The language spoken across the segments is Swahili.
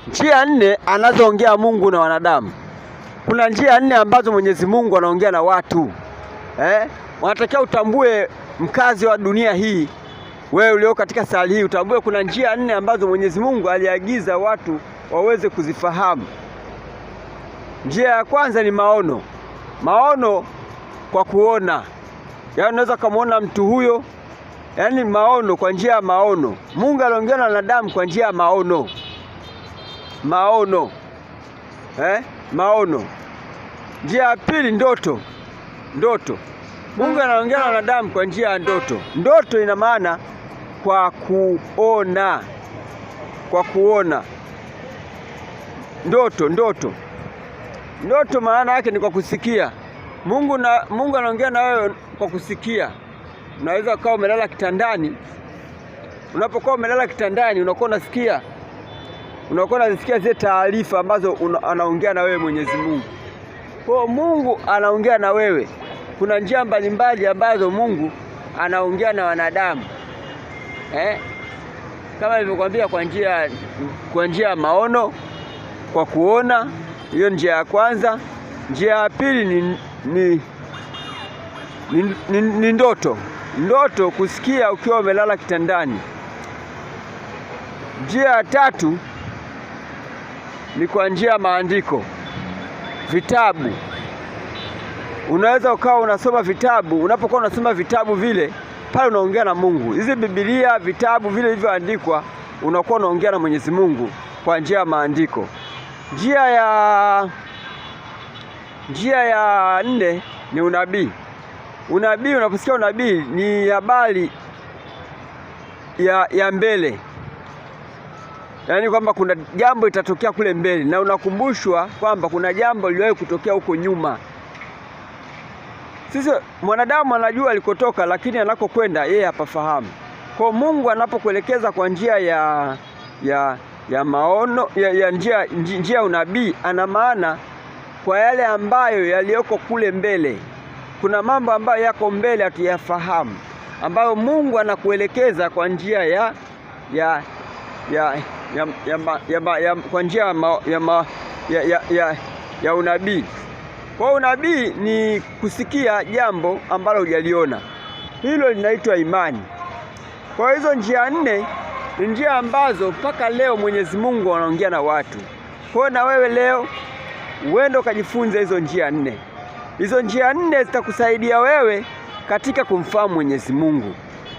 Njia nne anazoongea Mungu na wanadamu. Kuna njia nne ambazo Mwenyezi Mungu anaongea na watu. Wanatakiwa utambue, mkazi wa dunia hii, wewe ulio katika sali hii, utambue kuna njia nne ambazo Mwenyezi Mungu aliagiza watu waweze kuzifahamu. Njia ya kwanza ni maono. Maono kwa kuona. Yaani unaweza kumuona mtu huyo, yaani maono, kwa njia ya maono. Mungu anaongea na wanadamu kwa njia ya maono. Maono. Njia ya pili, ndoto. Ndoto. Mungu anaongea na wanadamu kwa njia ya ndoto. Ndoto ina maana kwa kuona. Kwa kuona. Ndoto maana yake ni kwa kusikia. Mungu anaongea na wewe kwa kusikia. Unaweza kuwa umelala kitandani. Unapokuwa umelala kitandani unakuwa unasikia. Unakuwa unasikia zile taarifa ambazo anaongea na wewe Mwenyezi Mungu. Kwa Mungu anaongea na wewe. Kuna njia mbalimbali ambazo Mungu anaongea na wanadamu. Kama nilivyokuambia, kwa njia ya maono, kwa kuona, hiyo njia ya kwanza. Njia ya pili ni ndoto. Ndoto, kusikia ukiwa umelala kitandani. Njia ya tatu ni kwa njia ya maandiko, vitabu. Unaweza ukawa unasoma vitabu. Unapokuwa unasoma vitabu vile, pale unaongea na Mungu. Hizi Biblia, vitabu vile vilivyoandikwa, unakuwa unaongea na Mwenyezi Mungu kwa njia ya maandiko. Njia ya nne ni unabii. Unabii, unaposikia unabii ni habari ya mbele. Yaani kwamba kuna jambo itatokea kule mbele na unakumbushwa kwamba kuna jambo liliwahi kutokea huko nyuma. Sisi mwanadamu anajua alikotoka, lakini anakokwenda yeye hapafahamu. Kwa Mungu anapokuelekeza kwa njia ya maono, njia ya unabii, ana maana kwa yale ambayo yaliyoko kule mbele. Kuna mambo ambayo yako mbele hatuyafahamu, ambayo Mungu anakuelekeza kwa njia ya unabii. Kwa unabii ni kusikia jambo ambalo hujaliona. Hilo linaitwa imani. Kwa hizo njia nne ni njia ambazo mpaka leo Mwenyezi Mungu anaongea na watu. Kwa na wewe leo uende ukajifunze hizo njia nne. Hizo njia nne zitakusaidia wewe katika kumfahamu Mwenyezi Mungu.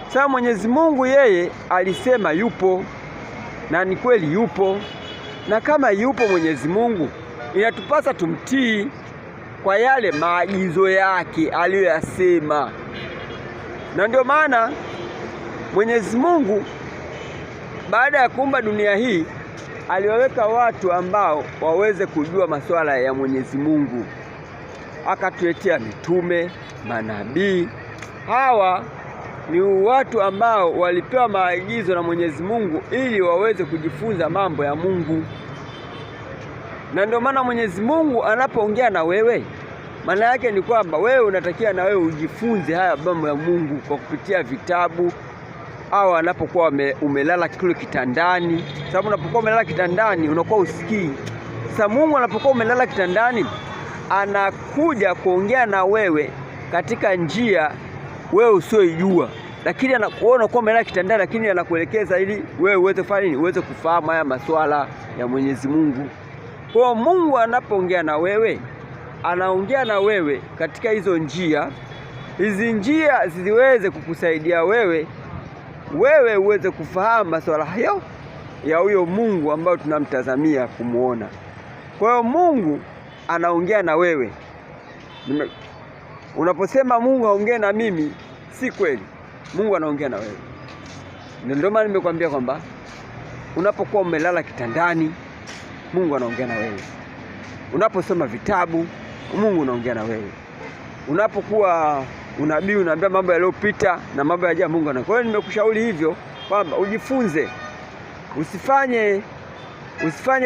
Sasa Mwenyezi Mungu yeye alisema yupo, na ni kweli yupo. Na kama yupo Mwenyezi Mungu, inatupasa tumtii kwa yale maagizo yake aliyoyasema. Na ndio maana Mwenyezi Mungu baada ya kuumba dunia hii aliwaweka watu ambao waweze kujua masuala ya Mwenyezi Mungu. Akatuletea mitume, manabii. Hawa ni watu ambao walipewa maagizo na Mwenyezi Mungu ili waweze kujifunza mambo ya Mungu. Na ndio maana Mwenyezi Mungu anapoongea na wewe, maana yake ni kwamba wewe unatakiwa na wewe ujifunze haya mambo ya Mungu kwa kupitia vitabu, au anapokuwa umelala kule kitandani. Sababu unapokuwa umelala kitandani unakuwa usikii. Sasa Mungu anapokuwa umelala kitandani anakuja kuongea na wewe katika njia wewe usioijua, lakini anakuona kwa umelala kitandani, lakini anakuelekeza ili wewe uweze kufanya nini? Uweze kufahamu haya masuala ya Mwenyezi Mungu. Kwa Mungu anapoongea na wewe, anaongea na wewe katika hizo njia. Hizi njia ziweze kukusaidia wewe uweze kufahamu masuala hayo ya huyo Mungu ambao tunamtazamia kumuona. Kwa hiyo Mungu anaongea na wewe. Unaposema Mungu aongee na mimi, si kweli. Mungu anaongea na wewe. Ndio maana nimekwambia kwamba unapokuwa umelala kitandani, Mungu anaongea na wewe. Unaposoma vitabu, Mungu anaongea na wewe. Unapokuwa unabii, unaambia mambo yaliyopita na mambo yajayo, Mungu anaongea. Kwa hiyo nimekushauri hivyo kwamba ujifunze.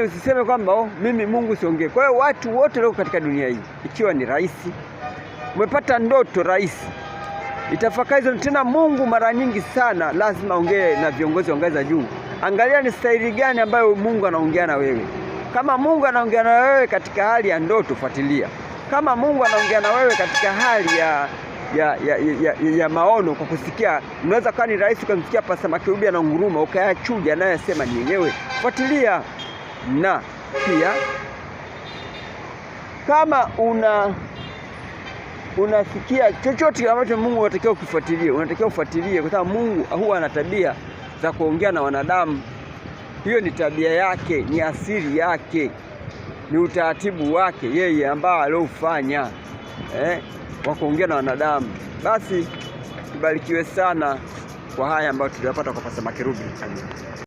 Usiseme kwamba mimi Mungu siongee. Kwa hiyo watu wote leo katika dunia hii, ikiwa ni rais, umepata ndoto rais, itafakari hizo tena. Mungu mara nyingi sana lazima ongee na viongozi wa ngazi za juu Angalia ni staili gani ambayo Mungu anaongea na wewe. Kama Mungu anaongea na wewe katika hali ya ndoto, fuatilia. Kama Mungu anaongea na wewe katika hali ya maono, kwa kusikia, unaweza kuwa ni rahisi kumsikia Pastor Makerubi ananguruma ukayachuja anayosema ni yenyewe, fuatilia. Na pia kama unasikia chochote ambacho Mungu unatakiwa kufuatilia, unatakiwa ufuatilie, kwa sababu Mungu huwa ana tabia za kuongea na wanadamu. Hiyo ni tabia yake, ni asili yake, ni utaratibu wake yeye ambao aliofanya wa kuongea na wanadamu. Basi tubarikiwe sana kwa haya ambayo tuliyapata kwa Pastor Makerubi.